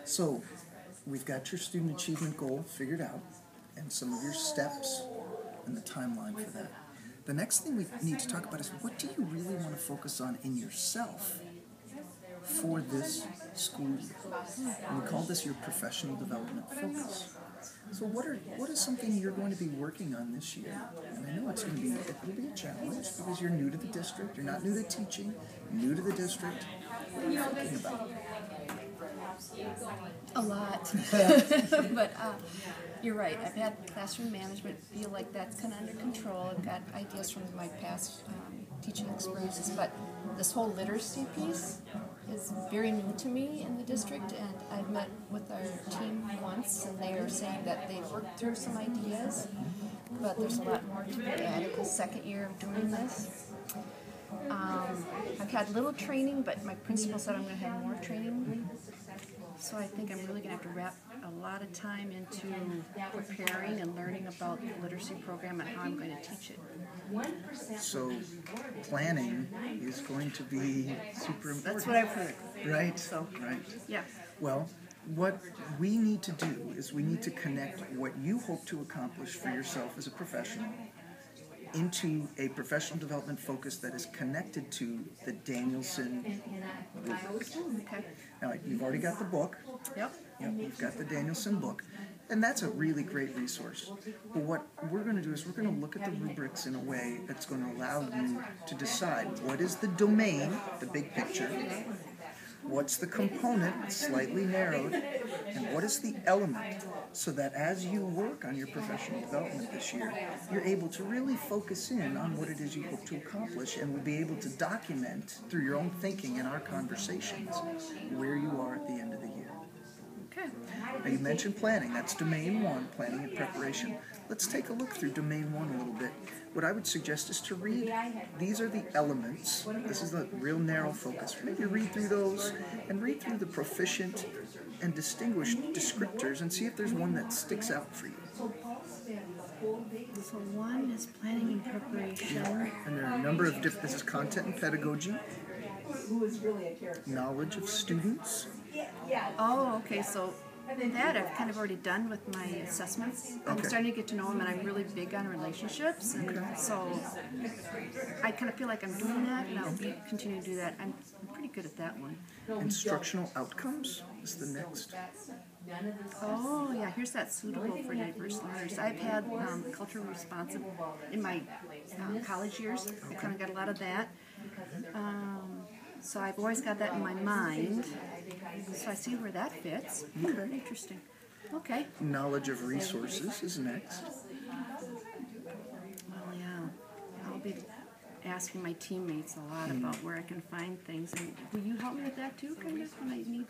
So we've got your student achievement goal figured out and some of your steps and the timeline for that. The next thing we need to talk about is, what do you really want to focus on in yourself for this school year? And we call this your professional development focus. So what is something you're going to be working on this year? And I know it will be a challenge because you're new to the district. You're not new to teaching, you're new to the district. What are you thinking about? A lot. But you're right. I've had classroom management, feel like that's kind of under control. I've got ideas from my past teaching experiences, but this whole literacy piece is very new to me in the district, and I've met with our team once, and they are saying that they've worked through some ideas, but there's a lot more to be added the second year of doing this. I've had little training, but my principal said I'm going to have more training. So I think I'm really going to have to wrap a lot of time into preparing and learning about the literacy program and how I'm going to teach it. So planning is going to be super important. That's what I've heard. Right, so, right. Yeah. Well, what we need to do is we need to connect what you hope to accomplish for yourself as a professional into a professional development focus that is connected to the Danielson rubric. Okay. Now, you've already got the book. Yep. You've got the Danielson book. And that's a really great resource. But what we're going to do is we're going to look at the rubrics in a way that's going to allow you to decide what is the domain, the big picture, what's the component, slightly narrowed, and what is the element, so that as you work on your professional development this year, you're able to really focus in on what it is you hope to accomplish, and will be able to document through your own thinking and our conversations where you are at the end of the year. Okay. Now, you mentioned planning. That's domain one, planning and preparation. Let's take a look through domain one a little bit. What I would suggest is to read, these are the elements. This is the real narrow focus. Maybe read through those and read through the proficient and distinguished descriptors and see if there's one that sticks out for you. So one is planning and preparation. And there are a number of different, this is content and pedagogy, knowledge of students. Oh, okay, so that I've kind of already done with my assessments. I'm starting to get to know them, and I'm really big on relationships, and so I kind of feel like I'm doing that, and I'll continue to do that. I'm pretty good at that one. Instructional outcomes is the next. Oh, yeah, here's that suitable for diverse learners. I've had culturally responsive in my college years. I kind of got a lot of that. So I've always got that in my mind. So I see where that fits. Okay. Interesting. Okay. Knowledge of resources is next. Well, yeah. I'll be asking my teammates a lot about where I can find things. And will you help me with that too, kind of, when I need,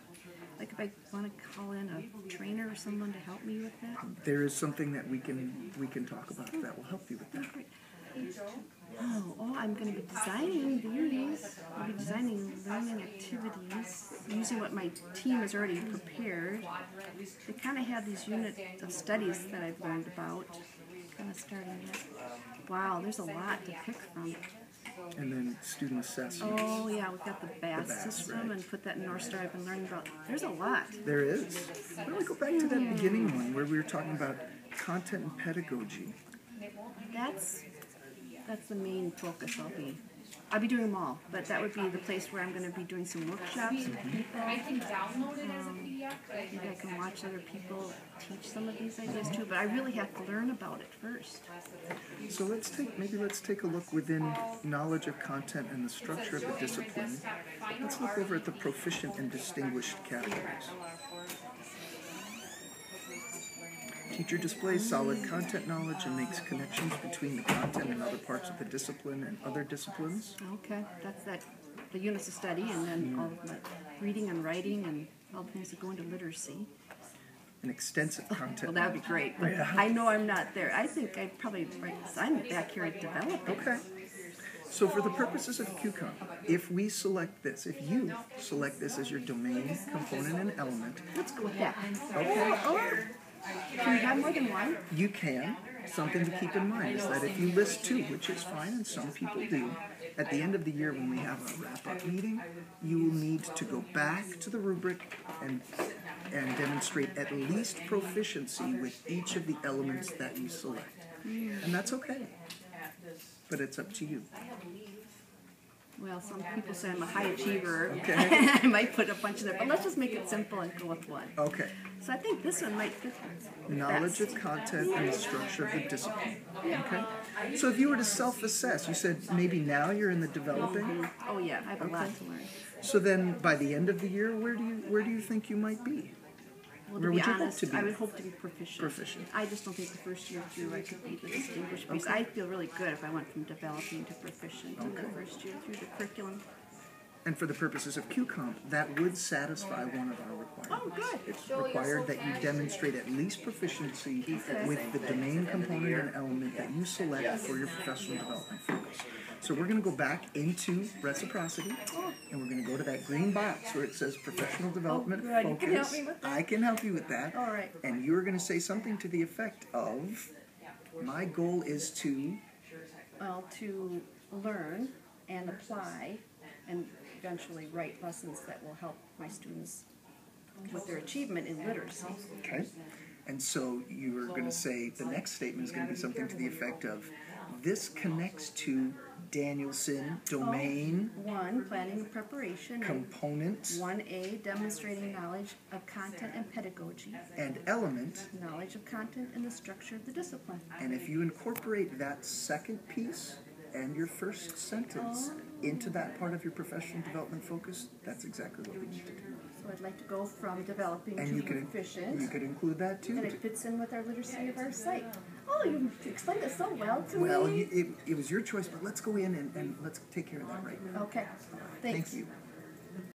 like if I want to call in a trainer or someone to help me with that? There is something that we can talk about that will help you with that. Great. Oh, I'm going to be designing these. I'll be designing learning activities using what my team has already prepared. They kind of have these units of studies that I've learned about. Kind of starting it. Wow, there's a lot to pick from. And then student assessment. Oh, yeah, we've got the BAS system, right. And put that in North Star. I've been learning about. There's a lot. There is. Why don't we go back to that beginning one where we were talking about content and pedagogy? That's the main focus I'll be doing them all, but that would be the place where I'm going to be doing some workshops with people. Maybe I can watch other people teach some of these ideas too, but I really have to learn about it first. So let's take a look within knowledge of content and the structure of the discipline. Let's look over at the proficient and distinguished categories. Teacher displays solid content knowledge and makes connections between the content and other parts of the discipline and other disciplines. Okay, that's the units of study, and then all of the reading and writing and all the things that go into literacy. An extensive content. Well, that would be great. But I know I'm not there. I think I'd probably write this. I'm back here at developing. Okay. So for the purposes of QCOM, if you select this as your domain, component, and element. Let's go with that. Okay. Can you have more than one? You can. Something to keep in mind is that if you list two, which is fine, and some people do, At the end of the year, when we have our wrap-up meeting, you will need to go back to the rubric and demonstrate at least proficiency with each of the elements that you select. And that's okay. But it's up to you. Well, some people say I'm a high achiever. Okay. I might put a bunch of them, but let's just make it simple and go with one. Okay. So I think this one might fit. Knowledge of content and the structure of the discipline. Okay. So if you were to self-assess, you said maybe now you're in the developing. Oh yeah, I have a lot to learn. So then, by the end of the year, where do you think you might be? Well, Where to would be you hope honest, to be? I would hope to be proficient. Proficient. I just don't think the first year through I could be the distinguished because I feel really good if I went from developing to proficient in the first year through the curriculum. And for the purposes of QComp, that would satisfy one of our requirements. Oh, good. It's required that you demonstrate at least proficiency with the domain component and element that you select for your professional development focus. So we're going to go back into reciprocity, and we're going to go to that green box where it says professional development good. focus. You can help me with that? I can help you with that. All right. And you're going to say something to the effect of, my goal is to... Well, to learn and apply and eventually write lessons that will help my students with their achievement in literacy. Okay. And so you're going to say, the next statement is going to be something to the effect of, this connects to Danielson, domain, 1, planning and preparation. component, 1A, demonstrating knowledge of content and pedagogy. and element. Knowledge of content and the structure of the discipline. And if you incorporate that second piece and your first sentence into that part of your professional development focus, that's exactly what we need to do. So I'd like to go from developing And to you could proficient. include that too. And it fits in with our literacy of our site. Oh, you explained it so well to Well, me. it was your choice, but let's go in and let's take care of that right now. Okay. Thanks. Thank you.